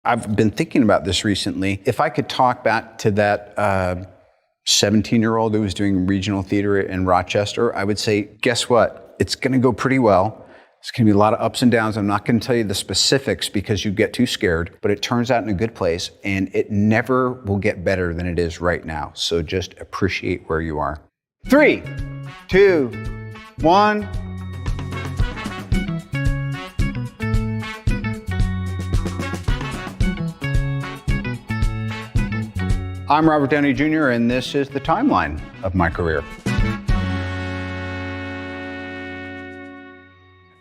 I've been thinking about this recently. If I could talk back to that 17-year-old who was doing regional theater in Rochester, I would say, guess what? It's going to go pretty well. It's going to be a lot of ups and downs. I'm not going to tell you the specifics because you get too scared, but it turns out in a good place, and it never will get better than it is right now. So just appreciate where you are. 3, 2, 1. I'm Robert Downey Jr., and this is the timeline of my career.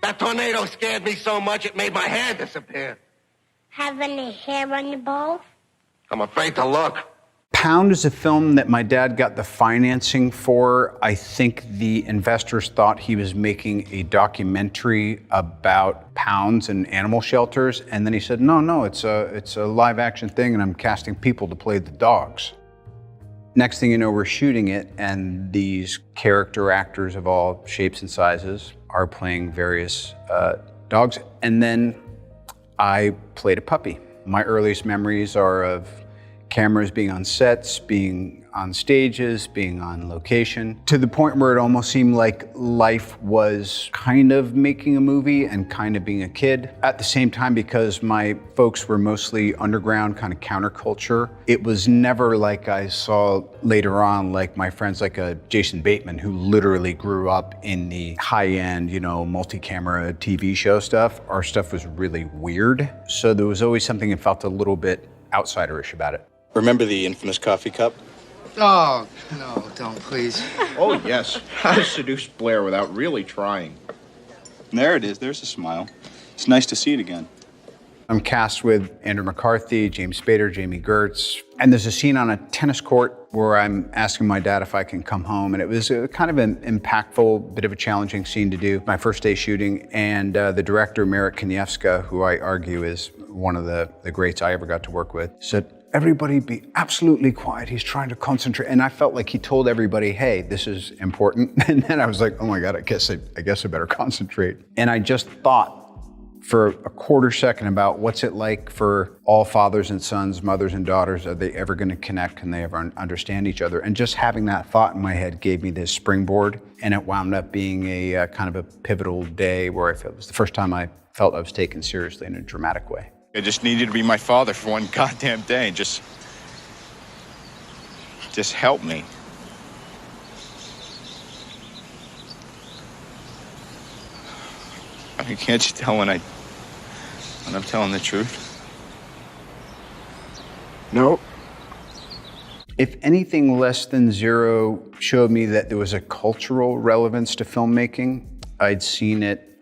That tornado scared me so much it made my hair disappear. Have any hair on your balls? I'm afraid to look. Pound is a film that my dad got the financing for. I think the investors thought he was making a documentary about pounds and animal shelters, and then he said, no, it's a live action thing, and I'm casting people to play the dogs. Next thing you know, we're shooting it, and these character actors of all shapes and sizes are playing various dogs, and then I played a puppy. My earliest memories are of cameras being on sets, being on stages, being on location, to the point where it almost seemed like life was kind of making a movie and kind of being a kid. At the same time, because my folks were mostly underground, kind of counterculture, it was never like I saw later on, like my friends like Jason Bateman, who literally grew up in the high-end, multi-camera TV show stuff. Our stuff was really weird. So there was always something that felt a little bit outsiderish about it. Remember the infamous coffee cup? Oh, no, don't, please. Oh, yes. How to seduce Blair without really trying. And there it is. There's a smile. It's nice to see it again. I'm cast with Andrew McCarthy, James Spader, Jamie Gertz, and there's a scene on a tennis court where I'm asking my dad if I can come home, and it was kind of an impactful, bit of a challenging scene to do. My first day shooting, and the director, Marek Kaniewska, who I argue is one of the greats I ever got to work with, said, "Everybody be absolutely quiet. He's trying to concentrate." And I felt like he told everybody, "Hey, this is important." And then I was like, "Oh my God, I guess I better concentrate." And I just thought for a quarter second about what's it like for all fathers and sons, mothers and daughters. Are they ever going to connect? Can they ever understand each other? And just having that thought in my head gave me this springboard, and it wound up being a kind of a pivotal day where I felt it was the first time I felt I was taken seriously in a dramatic way. I just needed to be my father for one goddamn day and just help me. I mean, can't you tell when I'm telling the truth? No. If anything less than zero showed me that there was a cultural relevance to filmmaking, I'd seen it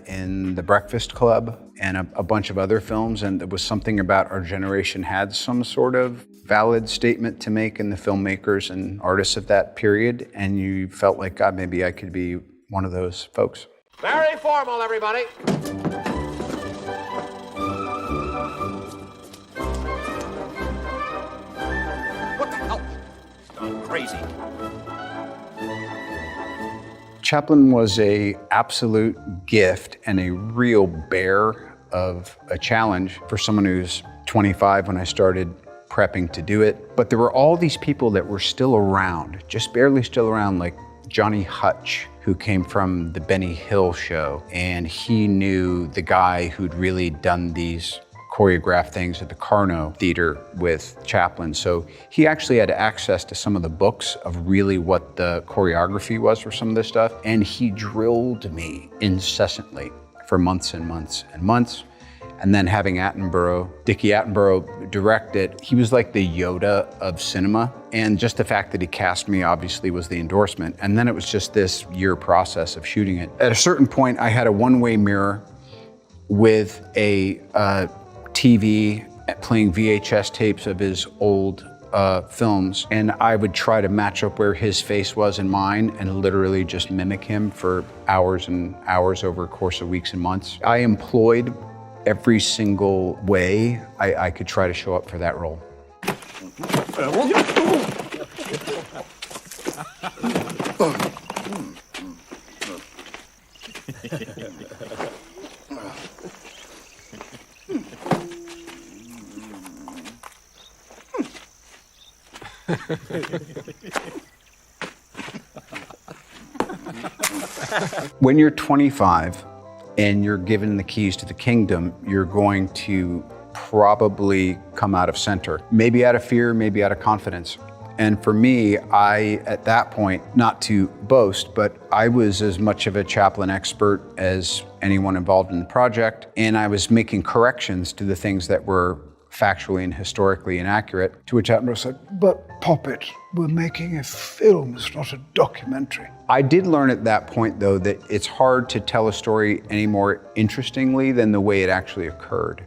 in The Breakfast Club and a bunch of other films, and there was something about our generation had some sort of valid statement to make in the filmmakers and artists of that period, and you felt like, God, maybe I could be one of those folks. Very formal, everybody. What the hell? Going crazy. Chaplin was an absolute gift and a real bear of a challenge for someone who's 25 when I started prepping to do it. But there were all these people that were still around, just barely still around, like Johnny Hutch, who came from the Benny Hill show, and he knew the guy who'd really done these choreographed things at the Carno Theater with Chaplin. So he actually had access to some of the books of really what the choreography was for some of this stuff, and he drilled me incessantly for months and months and months. And then having Dickie Attenborough direct it, he was like the Yoda of cinema. And just the fact that he cast me obviously was the endorsement. And then it was just this year process of shooting it. At a certain point, I had a one-way mirror with a TV playing VHS tapes of his old films. And I would try to match up where his face was and mine and literally just mimic him for hours and hours over a course of weeks and months. I employed every single way I could try to show up for that role. When you're 25 and you're given the keys to the kingdom, you're going to probably come out of center. Maybe out of fear, maybe out of confidence. And for me, at that point, not to boast, but I was as much of a Chaplin expert as anyone involved in the project, and I was making corrections to the things that were factually and historically inaccurate. To which Attenborough said, "But Poppet, we're making a film, it's not a documentary." I did learn at that point, though, that it's hard to tell a story any more interestingly than the way it actually occurred.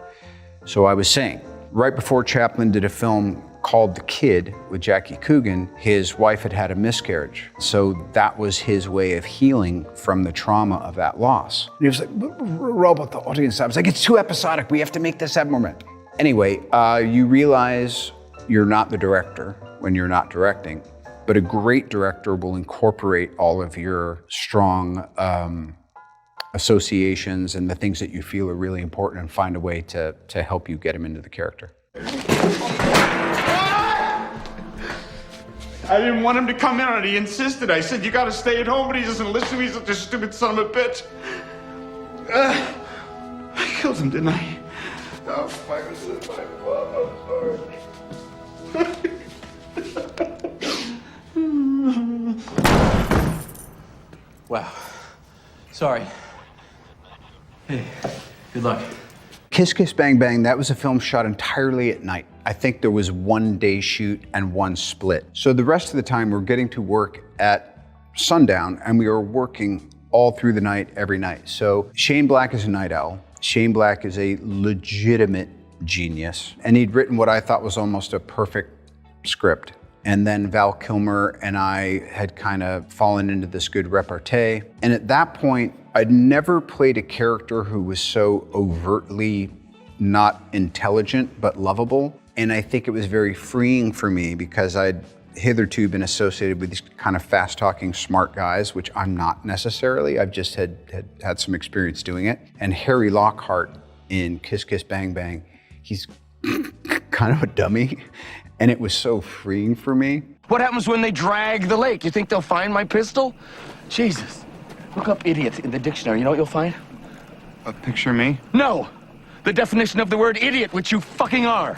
So I was saying, right before Chaplin did a film called The Kid with Jackie Coogan, his wife had had a miscarriage. So that was his way of healing from the trauma of that loss. And he was like, "Robert, the audience," I was like, "It's too episodic, we have to make this have more." Anyway, you realize you're not the director when you're not directing, but a great director will incorporate all of your strong associations and the things that you feel are really important and find a way to help you get them into the character. I didn't want him to come in on it. He insisted. I said, "You gotta stay at home," but he doesn't listen to me. He's such a stupid son of a bitch. I killed him, didn't I? Oh, fuck, this is my fault. I'm sorry. Wow. Sorry. Hey, good luck. Kiss Kiss Bang Bang, that was a film shot entirely at night. I think there was 1 day shoot and 1 split. So the rest of the time we're getting to work at sundown and we are working all through the night, every night. So Shane Black is a night owl. Shane Black is a legitimate genius. And he'd written what I thought was almost a perfect script. And then Val Kilmer and I had kind of fallen into this good repartee. And at that point, I'd never played a character who was so overtly not intelligent, but lovable. And I think it was very freeing for me because I'd hitherto been associated with these kind of fast-talking, smart guys, which I'm not necessarily. I've just had some experience doing it. And Harry Lockhart in Kiss Kiss Bang Bang, he's kind of a dummy. And it was so freeing for me. What happens when they drag the lake? You think they'll find my pistol? Jesus. Look up idiot in the dictionary. You know what you'll find? Picture me? No! The definition of the word idiot, which you fucking are.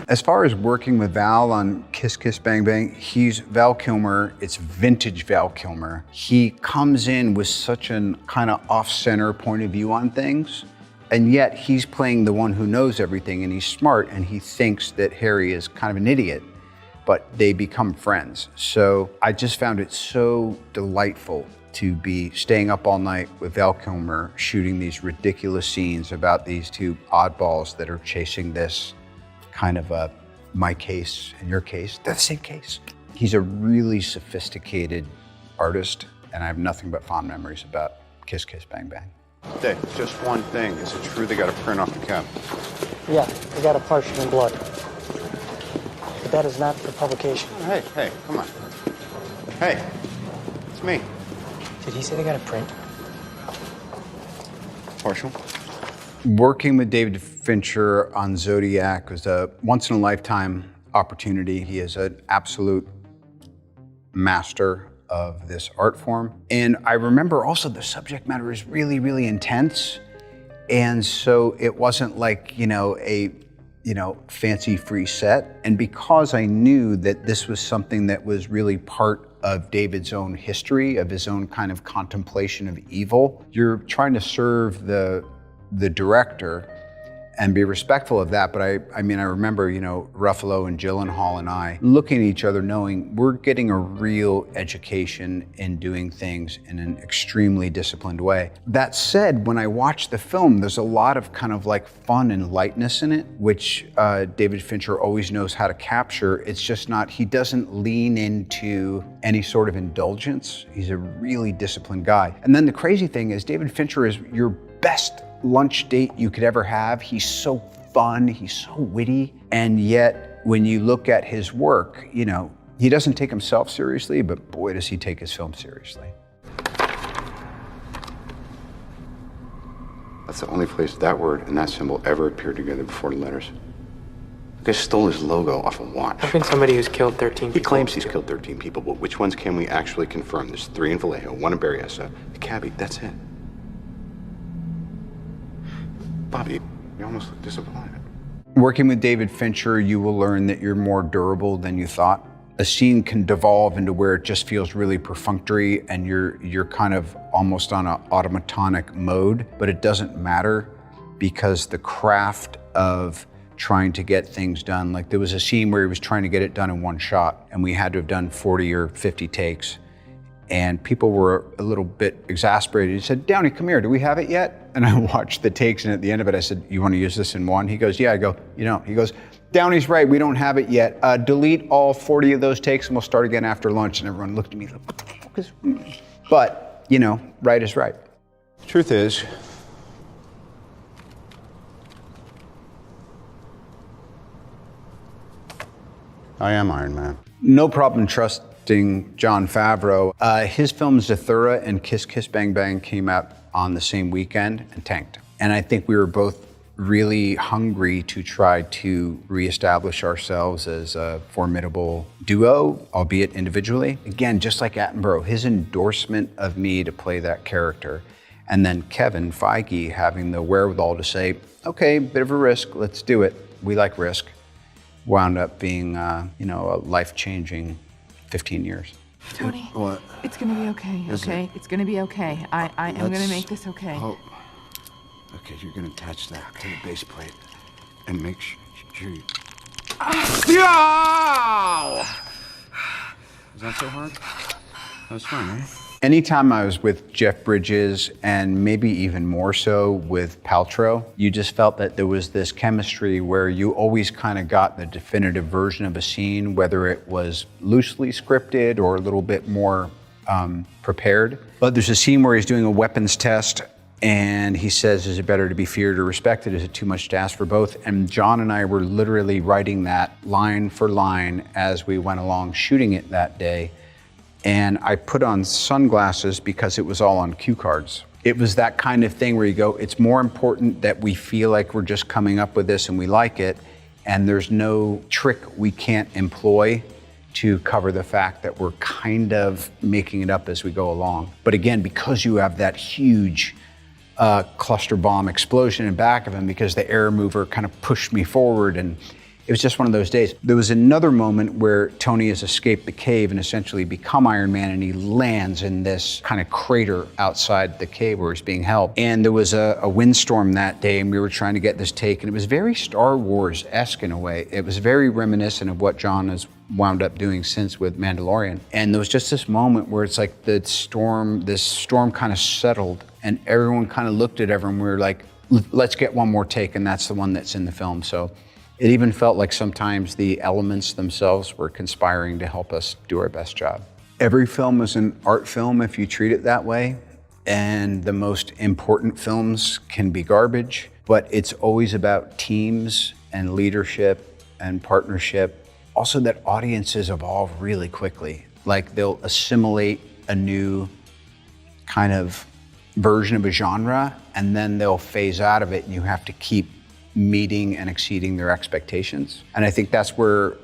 As far as working with Val on Kiss Kiss Bang Bang, he's Val Kilmer. It's vintage Val Kilmer. He comes in with such an kind of off-center point of view on things, and yet he's playing the one who knows everything, and he's smart, and he thinks that Harry is kind of an idiot, but they become friends. So I just found it so delightful to be staying up all night with Val Kilmer, shooting these ridiculous scenes about these two oddballs that are chasing this kind of my case and your case, they're the same case. He's a really sophisticated artist, and I have nothing but fond memories about Kiss Kiss Bang Bang. Dick, just one thing. Is it true they got a print off the cap? Yeah, they got a partial in blood. But that is not for publication. Hey, come on. Hey, it's me. Did he say they got a print? Partial. Working with David Fincher on Zodiac was a once-in-a-lifetime opportunity. He is an absolute master of this art form. And I remember also the subject matter is really, really intense. And so it wasn't like, a fancy free set. And because I knew that this was something that was really part of David's own history, of his own kind of contemplation of evil, you're trying to serve the director and be respectful of that. But I remember, Ruffalo and Gyllenhaal and I looking at each other knowing we're getting a real education in doing things in an extremely disciplined way. That said, when I watch the film, there's a lot of kind of like fun and lightness in it, which David Fincher always knows how to capture. It's just not, he doesn't lean into any sort of indulgence. He's a really disciplined guy. And then the crazy thing is David Fincher is your best lunch date you could ever have. He's so fun, he's so witty, and yet when you look at his work, he doesn't take himself seriously, but boy does he take his film seriously. That's the only place that word and that symbol ever appeared together before the letters. The guy stole his logo off a watch. How can somebody who's killed 13 people... He claims he's killed 13 people, but which ones can we actually confirm? There's 3 in Vallejo, 1 in Berryessa, the cabbie, that's it. Bobby, you almost look disappointed. Working with David Fincher, you will learn that you're more durable than you thought. A scene can devolve into where it just feels really perfunctory and you're kind of almost on an automatonic mode, but it doesn't matter because the craft of trying to get things done, like there was a scene where he was trying to get it done in 1 shot and we had to have done 40 or 50 takes. And people were a little bit exasperated. He said, Downey, come here, do we have it yet? And I watched the takes and at the end of it, I said, you want to use this in 1? He goes, yeah. I go, you know, he goes, Downey's right, we don't have it yet. Delete all 40 of those takes and we'll start again after lunch. And everyone looked at me like, what the fuck is... But, you know, right is right. Truth is, I am Iron Man. No problem trusting Jon Favreau. His films Zathura and Kiss Kiss Bang Bang came out on the same weekend and tanked. And I think we were both really hungry to try to reestablish ourselves as a formidable duo, albeit individually. Again, just like Attenborough, his endorsement of me to play that character. And then Kevin Feige having the wherewithal to say, okay, bit of a risk, let's do it. We like risk. Wound up being, you know, a life-changing 15 years. Tony, what? It's gonna be okay, okay? It's gonna be okay. I am gonna make this okay. Oh. Okay, you're gonna attach that to the base plate and make sure you... Yow! Is that so hard? That was fun, eh? Anytime I was with Jeff Bridges, and maybe even more so with Paltrow, you just felt that there was this chemistry where you always kind of got the definitive version of a scene, whether it was loosely scripted or a little bit more prepared. But there's a scene where he's doing a weapons test, and he says, is it better to be feared or respected? Is it too much to ask for both? And John and I were literally writing that line for line as we went along shooting it that day. And I put on sunglasses because it was all on cue cards. It was that kind of thing where you go, it's more important that we feel like we're just coming up with this and we like it, and there's no trick we can't employ to cover the fact that we're kind of making it up as we go along. But again, because you have that huge cluster bomb explosion in back of him, because the air mover kind of pushed me forward, and it was just one of those days. There was another moment where Tony has escaped the cave and essentially become Iron Man, and he lands in this kind of crater outside the cave where he's being held. And there was a windstorm that day, and we were trying to get this take, and it was very Star Wars-esque in a way. It was very reminiscent of what John has wound up doing since with Mandalorian. And there was just this moment where it's like this storm kind of settled, and everyone kind of looked at everyone. We were like, let's get one more take, and that's the one that's in the film. So it even felt like sometimes the elements themselves were conspiring to help us do our best job. Every film is an art film if you treat it that way, and the most important films can be garbage, but it's always about teams and leadership and partnership. Also that audiences evolve really quickly. Like they'll assimilate a new kind of version of a genre, and then they'll phase out of it, and you have to keep meeting and exceeding their expectations. And I think that's where,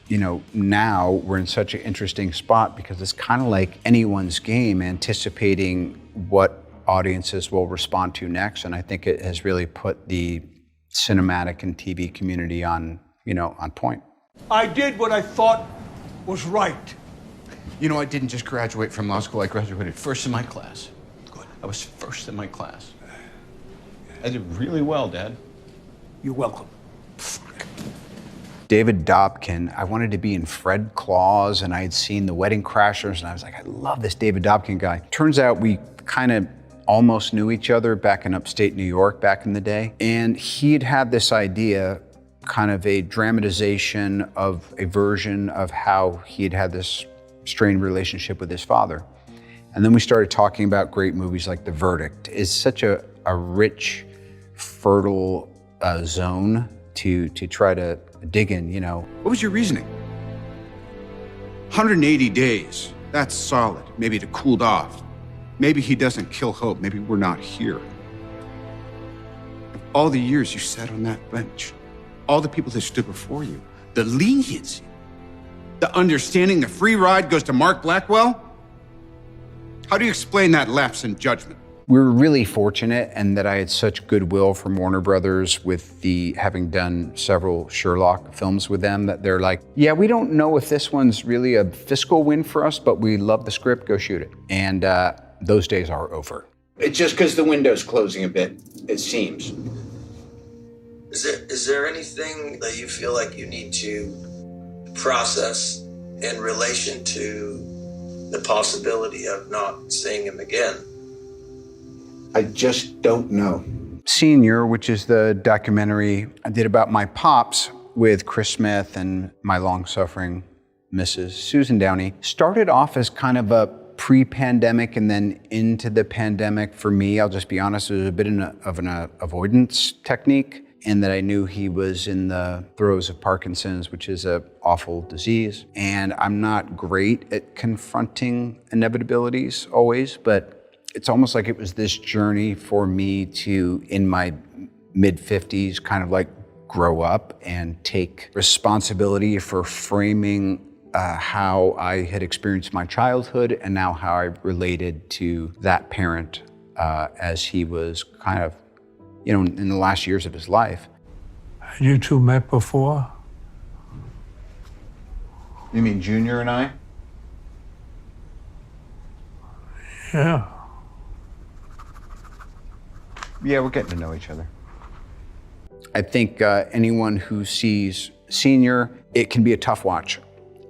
you know, now we're in such an interesting spot, because it's kind of like anyone's game, anticipating what audiences will respond to next. And I think it has really put the cinematic and TV community on, you know, on point. I did what I thought was right. You know, I didn't just graduate from law school, I graduated first in my class. Good. I was first in my class. I did really well, Dad. You're welcome. David Dobkin, I wanted to be in Fred Claus, and I had seen The Wedding Crashers, and I was like, I love this David Dobkin guy. Turns out we kind of almost knew each other back in upstate New York back in the day. And he'd had this idea, kind of a dramatization of a version of how he had this strained relationship with his father. And then we started talking about great movies like The Verdict. It's such a rich, fertile zone to try to dig in, you know. What was your reasoning? 180 days, that's solid. Maybe it cooled off. Maybe he doesn't kill Hope. Maybe we're not here. All the years you sat on that bench, all the people that stood before you, the leniency, the understanding the free ride goes to Mark Blackwell? How do you explain that lapse in judgment? We were really fortunate in that I had such goodwill from Warner Brothers with having done several Sherlock films with them that they're like, yeah, we don't know if this one's really a fiscal win for us, but we love the script, go shoot it. And those days are over. It's just because the window's closing a bit, it seems. Is there anything that you feel like you need to process in relation to the possibility of not seeing him again? I just don't know. Senior, which is the documentary I did about my pops with Chris Smith and my long-suffering Mrs. Susan Downey, started off as kind of a pre-pandemic and then into the pandemic. For me, I'll just be honest, it was a bit of an avoidance technique, in that I knew he was in the throes of Parkinson's, which is an awful disease. And I'm not great at confronting inevitabilities always, but it's almost like it was this journey for me to, in my mid-50s, kind of like grow up and take responsibility for framing how I had experienced my childhood and now how I related to that parent as he was kind of, you know, in the last years of his life. You two met before? You mean Junior and I? Yeah. Yeah, we're getting to know each other. I think anyone who sees Senior, it can be a tough watch,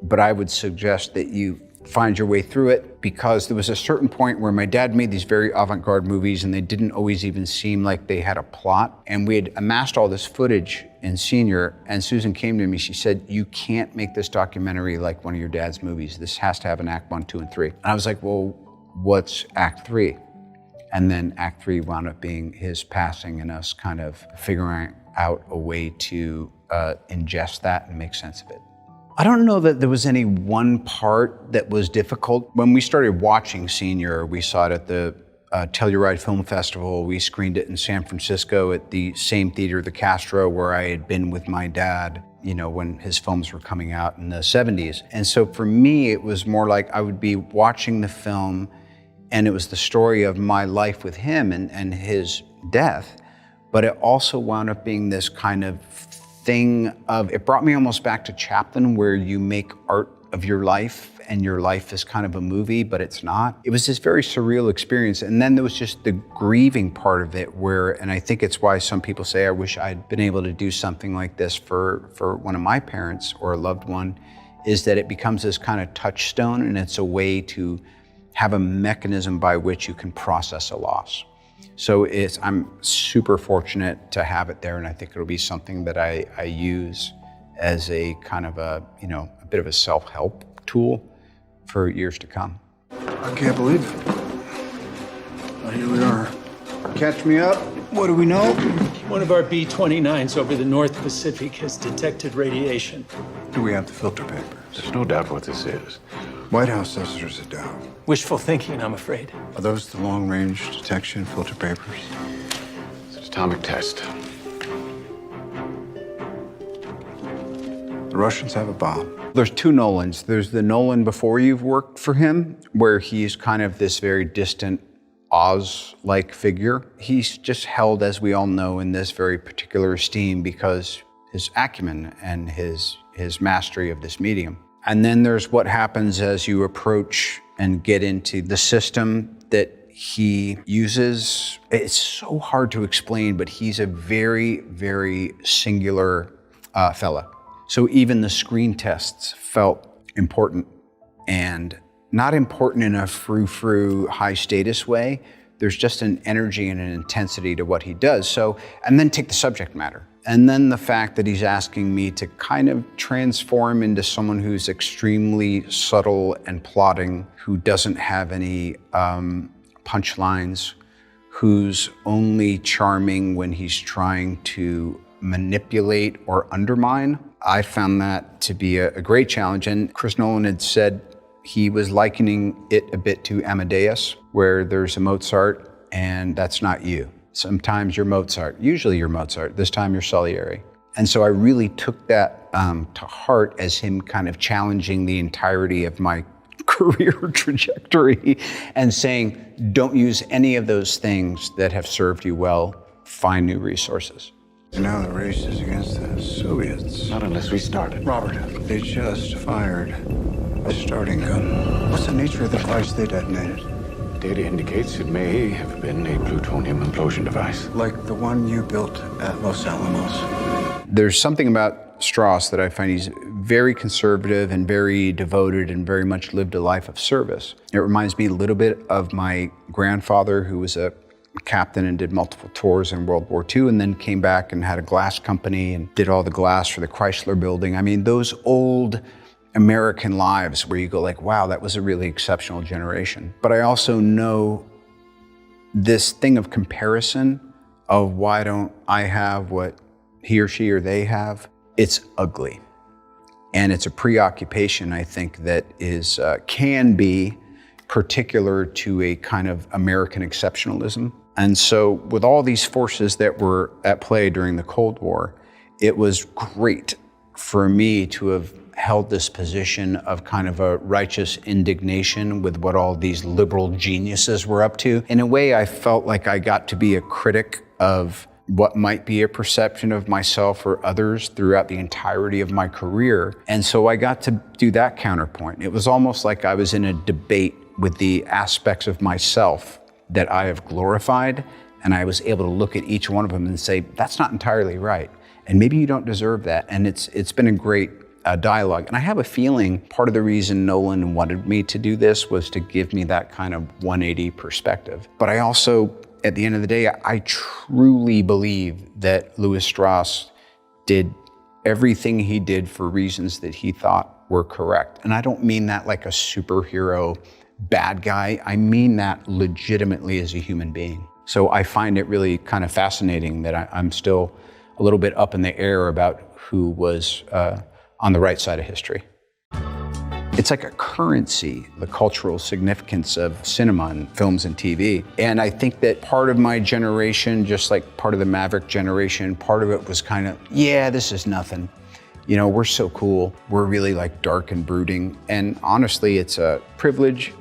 but I would suggest that you find your way through it, because there was a certain point where my dad made these very avant-garde movies and they didn't always even seem like they had a plot. And we had amassed all this footage in Senior, and Susan came to me, she said, you can't make this documentary like one of your dad's movies. This has to have an act 1, 2, and 3. And I was like, well, what's act 3? And then act 3 wound up being his passing and us kind of figuring out a way to ingest that and make sense of it. I don't know that there was any one part that was difficult. When we started watching Senior, we saw it at the Telluride Film Festival. We screened it in San Francisco at the same theater, the Castro, where I had been with my dad, you know, when his films were coming out in the 70s. And so for me, it was more like I would be watching the film and it was the story of my life with him and his death. But it also wound up being this kind of thing of, it brought me almost back to Chaplin, where you make art of your life and your life is kind of a movie, but it's not. It was this very surreal experience. And then there was just the grieving part of it where, and I think it's why some people say, I wish I'd been able to do something like this for one of my parents or a loved one, is that it becomes this kind of touchstone, and it's a way to have a mechanism by which you can process a loss. So I'm super fortunate to have it there, and I think it'll be something that I use as a kind of a bit of a self-help tool for years to come. I can't believe it. Well, here we are. Catch me up. What do we know? One of our B-29s over the North Pacific has detected radiation. Do we have the filter papers? There's no doubt what this is. White House says there's a doubt. Wishful thinking, I'm afraid. Are those the long-range detection filter papers? It's an atomic test. The Russians have a bomb. There's two Nolans. There's the Nolan before you've worked for him, where he's kind of this very distant Oz-like figure. He's just held, as we all know, in this very particular esteem because his acumen and his mastery of this medium. And then there's what happens as you approach and get into the system that he uses. It's so hard to explain, but he's a very, very singular fella. So even the screen tests felt important, and not important in a frou-frou, high-status way. There's just an energy and an intensity to what he does. So, and then take the subject matter. And then the fact that he's asking me to kind of transform into someone who's extremely subtle and plotting, who doesn't have any punchlines, who's only charming when he's trying to manipulate or undermine. I found that to be a great challenge. And Chris Nolan had said he was likening it a bit to Amadeus, where there's a Mozart and that's not you. Sometimes you're Mozart, usually you're Mozart, this time you're Salieri. And so I really took that to heart as him kind of challenging the entirety of my career trajectory and saying, don't use any of those things that have served you well, find new resources. And now the race is against the Soviets. Not unless we started. Robert, they just fired a starting gun. What's the nature of the device they detonated? Data indicates it may have been a plutonium implosion device. Like the one you built at Los Alamos. There's something about Strauss that I find he's very conservative and very devoted and very much lived a life of service. It reminds me a little bit of my grandfather, who was a captain and did multiple tours in World War II, and then came back and had a glass company and did all the glass for the Chrysler building. I mean, those old American lives where you go like, wow, that was a really exceptional generation. But I also know this thing of comparison of why don't I have what he or she or they have? It's ugly. And it's a preoccupation, I think, that is can be particular to a kind of American exceptionalism. And so with all these forces that were at play during the Cold War, it was great for me to have held this position of kind of a righteous indignation with what all these liberal geniuses were up to. In a way, I felt like I got to be a critic of what might be a perception of myself or others throughout the entirety of my career. And so I got to do that counterpoint. It was almost like I was in a debate with the aspects of myself that I have glorified, and I was able to look at each one of them and say, that's not entirely right, and maybe you don't deserve that. And it's been a great dialogue. And I have a feeling part of the reason Nolan wanted me to do this was to give me that kind of 180 perspective. But I also, at the end of the day, I truly believe that Louis Strauss did everything he did for reasons that he thought were correct. And I don't mean that like a superhero bad guy. I mean that legitimately as a human being. So I find it really kind of fascinating that I'm still a little bit up in the air about who was on the right side of history. It's like a currency, the cultural significance of cinema and films and TV. And I think that part of my generation, just like part of the Maverick generation, part of it was kind of, yeah, this is nothing. You know, we're so cool. We're really like dark and brooding. And honestly, it's a privilege.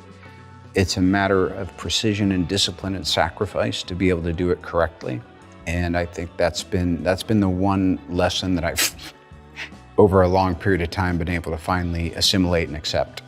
It's a matter of precision and discipline and sacrifice to be able to do it correctly. And I think that's been the one lesson that I've over a long period of time been able to finally assimilate and accept.